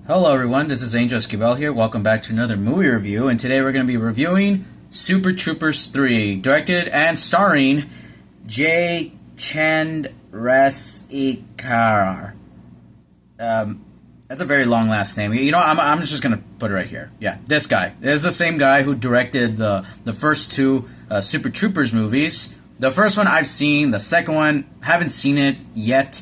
Hello everyone, this is Angel Esquivel here. Welcome back to another movie review, and today we're going to be reviewing Super Troopers 3, directed and starring Jay Chandrasekhar. That's a very long last name. You know, I'm just going to put it right here. Yeah, this guy. This is the same guy who directed the first two Super Troopers movies. The first one I've seen, the second one, haven't seen it yet.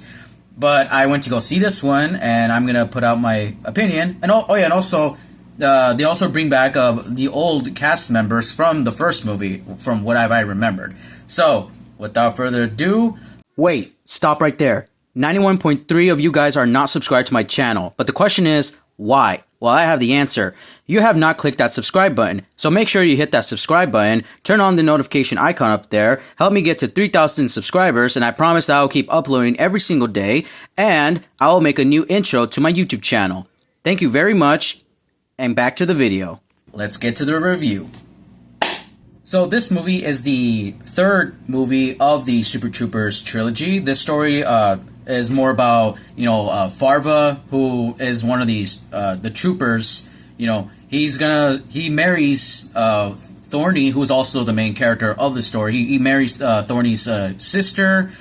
But I went to go see this one, and I'm gonna put out my opinion. And and also, they also bring back the old cast members from the first movie, from what I remembered. So, without further ado, wait, stop right there. 91.3 of you guys are not subscribed to my channel, but the question is, why? Well, I have the answer. You have not clicked that subscribe button, so make sure you hit that subscribe button, turn on the notification icon up there, help me get to 3,000 subscribers, and I promise that I will keep uploading every single day, and I will make a new intro to my YouTube channel. Thank you very much, and back to the video. Let's get to the review. So this movie is the third movie of the Super Troopers trilogy. This story is more about, Farva, who is one of these, the troopers. He marries Thorny, who's also the main character of the story. He marries Thorny's sister,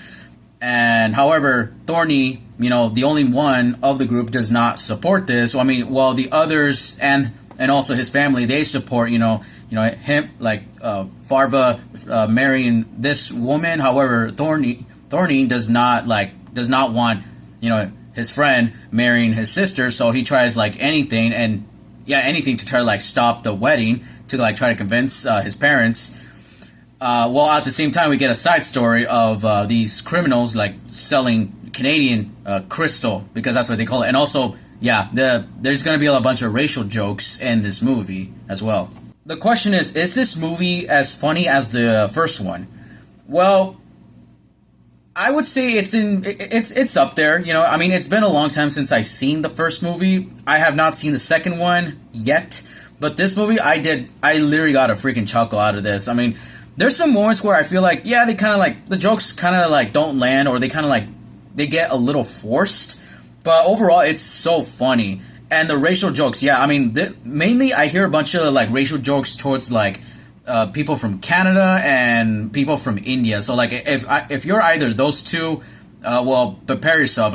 and however, Thorny, the only one of the group does not support this. While the others and also his family, they support, him, Farva marrying this woman. However, Thorny does not want, his friend marrying his sister, so he tries anything to try to stop the wedding, to try to convince his parents. While at the same time we get a side story of these criminals selling Canadian crystal, because that's what they call it. And also, there's going to be a bunch of racial jokes in this movie as well. The question is this movie as funny as the first one? Well, I would say it's up there. It's been a long time since I've seen the first movie. I have not seen the second one yet, but this movie I literally got a freaking chuckle out of this. There's some moments where I feel they kind of the jokes kind of don't land, or they kind of they get a little forced, but overall it's so funny. And the racial jokes, mainly I hear a bunch of racial jokes towards people from Canada and people from India. So if you're either those two, well, prepare yourself.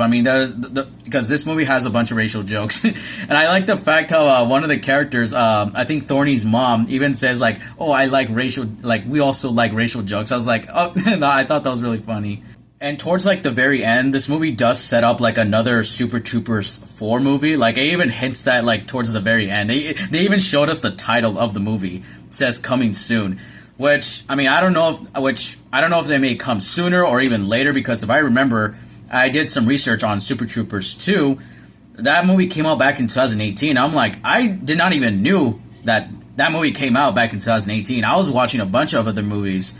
Because this movie has a bunch of racial jokes. And I like the fact how one of the characters, I think Thorny's mom, even says oh, I like racial, we also like racial jokes. I was oh, no, I thought that was really funny. And towards the very end, this movie does set up another Super Troopers 4 movie. It even hints that towards the very end. They even showed us the title of the movie. It says coming soon, which I don't know if they may come sooner or even later, because if I remember, I did some research on Super Troopers 2. That movie came out back in 2018. I did not even knew that movie came out back in 2018. I was watching a bunch of other movies.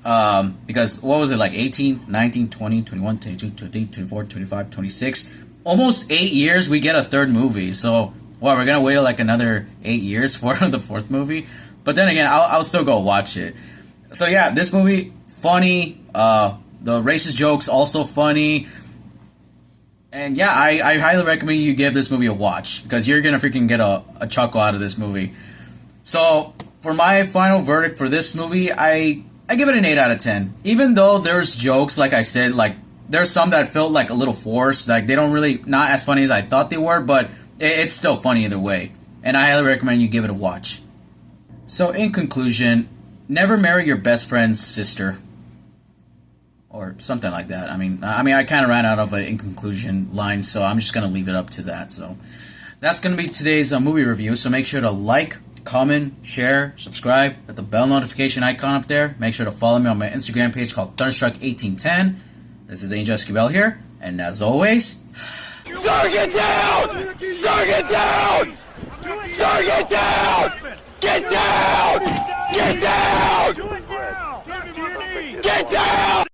Because what was it, 18, 19, 20, 21, 22, 23, 24, 25, 26, almost 8 years we get a third movie. So we're gonna wait another 8 years for the fourth movie. But then again, I'll still go watch it. So yeah, this movie, funny. The racist jokes also funny. And yeah, I highly recommend you give this movie a watch, because you're gonna freaking get a chuckle out of this movie. So for my final verdict for this movie, I give it an 8 out of 10. Even though there's jokes, like I said, there's some that felt a little forced. They don't really, not as funny as I thought they were, but it's still funny either way. And I highly recommend you give it a watch. So in conclusion, never marry your best friend's sister. Or something like that. I kind of ran out of an in conclusion line, so I'm just going to leave it up to that. So that's going to be today's movie review. So make sure to like, comment, share, subscribe, hit the bell notification icon up there. Make sure to follow me on my Instagram page called Thunderstruck1810. This is Angel Esquivel here, and as always, Sir, get down! Sir, get down! Sir, get down! Get down! Get down! Get down!